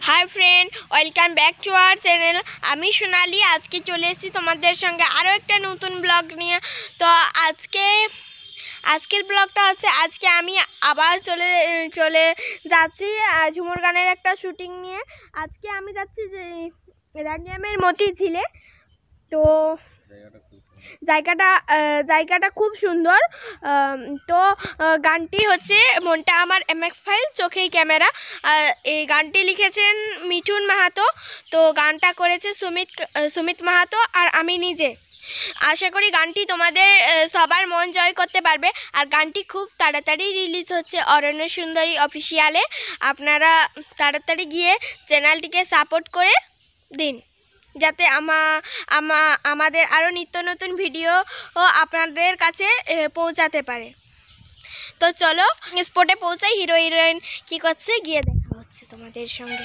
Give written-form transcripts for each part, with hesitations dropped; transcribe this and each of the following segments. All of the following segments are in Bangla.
Hi friend welcome back to our channel আমি সোনালি আজকে চলে এসেছি তোমাদের সঙ্গে আরও একটা নতুন ব্লগ নিয়ে। তো আজকের ব্লগটা হচ্ছে আজকে আমি আবার চলে যাচ্ছি ঝুমুর গানের একটা শুটিং নিয়ে। আজকে আমি যাচ্ছি যে রাঙ্গিয়ামের মতিঝিলে। তো জায়গাটা খুব সুন্দর। তো গানটি হচ্ছে মনটা আমার MX ফাইল চোখেই ক্যামেরা। এই গানটি লিখেছেন মিঠুন মাহাতো। তো গানটা করেছে সুমিত মাহাতো আর আমি নিজে। আশা করি গানটি তোমাদের সবার মন জয় করতে পারবে। আর গানটি খুব তাড়াতাড়ি রিলিজ হচ্ছে অরণ্য সুন্দরী অফিসিয়ালে। আপনারা তাড়াতাড়ি গিয়ে চ্যানেলটিকে সাপোর্ট করে দিন যাতে আমাদের আরও নিত্য নতুন ভিডিও আপনাদের কাছে পৌঁছাতে পারে। তো চলো স্পটে পৌঁছাই, হিরো হিরোইন কী করছে গিয়ে দেখা হচ্ছে তোমাদের সঙ্গে।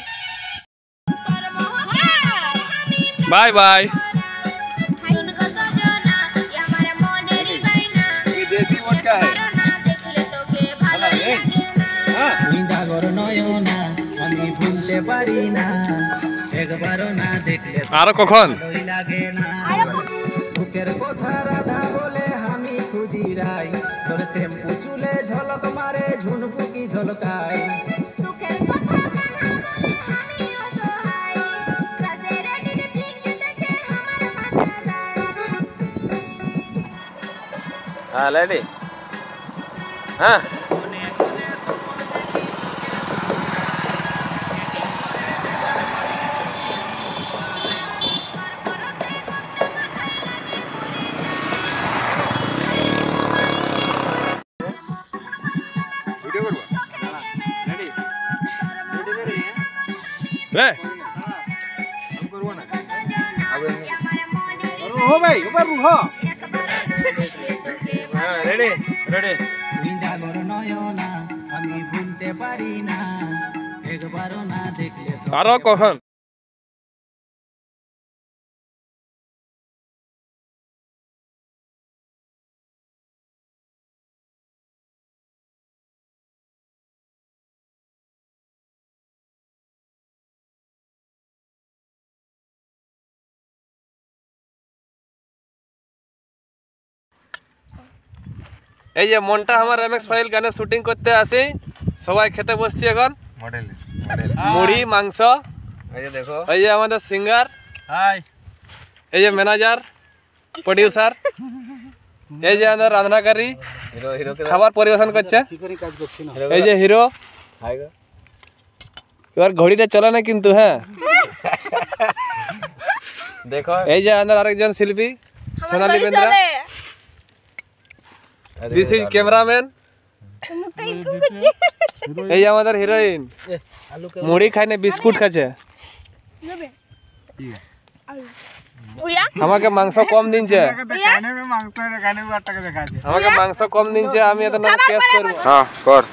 Bye bye. আরো কখন বুকের কথা রাধা বলে আমি খুঁজি রাই তোর শ্যাম্পু চুলে ঝলক মারে ঝুনপুকি ঝলকাই হ্যাঁ লেডি হ্যাঁ আরো কখন এই যে মনটা আমার MX ফাইল গানে শুটিং করতে আসি, সবাই খেতে বসছি এখন। মুড়ি মাংস, এই যে দেখো, এই যে আমাদের সিঙ্গার, হাই, এই যে ম্যানেজার প্রোডিউসার, এই যে আমাদের রান্নাকারী খাবার পরিবেশন করছে, এই যে হিরো। এবার ঘড়িটা চলে না কিন্তু, হ্যাঁ দেখো, এই যে আমাদের আরেকজন শিল্পী সোনালী বেন্দ্রা। This is cameraman. এই আমাদের হিরোইন মুড়ি খায় না বিস্কুট খাচ্ছে। আমাকে মাংস কম দিনছে, আমাকে মাংস কম দিনছে, আমি এত নাম কেস করব। হ্যাঁ কর।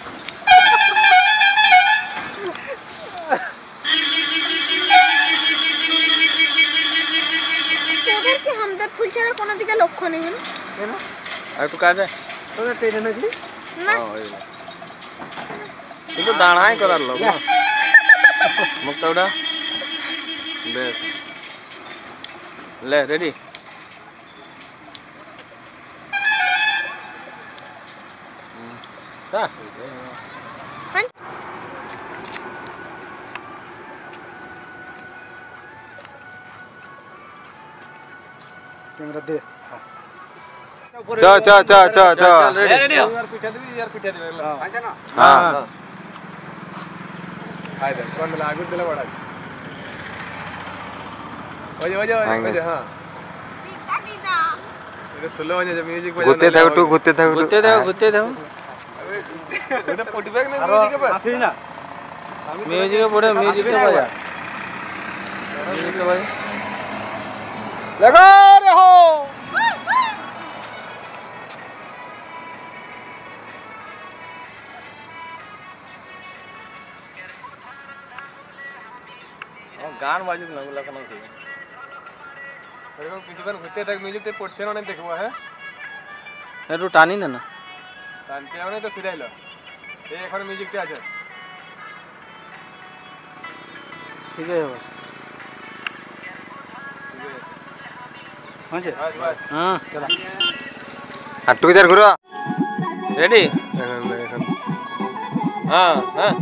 তোদেরকে হামদর্দ ফুল ছাড়া কোনো দিকে লক্ষ্য নেই কেন? আর একটু কাজ আছে তোদের ট্রেনে নাকি না? কিন্তু দাঁড়াই করার লোক না মুখটা ওটা বেশ। লে রেডি। তা ক্যামেরা দে। চ চ চ চ চ রেডি हो यार पिठा दिबी यार पिठा दिबी अच्छा ना। हां हाय दे कोन लागू दिला बडा ओजे हां पिठा ये स्लो हो जा म्यूजिक बजा घुते थाउ टू घुते थाउ अरे এটা পটি ব্যাগ না म्यूजिक पे আসেই না म्यूजिक পড়ে म्यूजिक তো বাজা म्यूजिक তো বাজা लगा रे हो। গান বাজুক না ওগুলা কোনো ঠিক এরকম কিছুক্ষণ ঘুরতে থাক, মিউজিকটা পড়ছে না দেখবো। হ্যাঁ একটু টানি না টানতে হবে না তো ফিরাইল। এই এখন মিউজিকটা আছে। ঠিক আছে হয়েছে হ্যাঁ চলো আর টু চার ঘুরো রেডি হ্যাঁ হ্যাঁ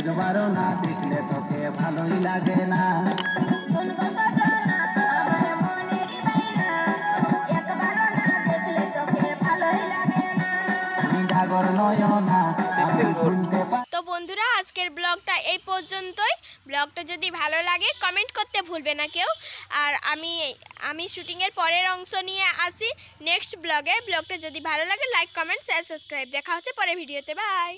একবারও না দেখলে তোকে ভালোই লাগে না তো বন্ধুরা আজকের ব্লগটা এই পর্যন্তই। ব্লগটা যদি ভালো লাগে কমেন্ট করতে ভুলবে না কেউ। আর আমি শুটিংয়ের পরের অংশ নিয়ে আসি নেক্সট ব্লগে। ব্লগটা যদি ভালো লাগে লাইক কমেন্ট শেয়ার সাবস্ক্রাইব। দেখা হচ্ছে পরের ভিডিওতে। বাই।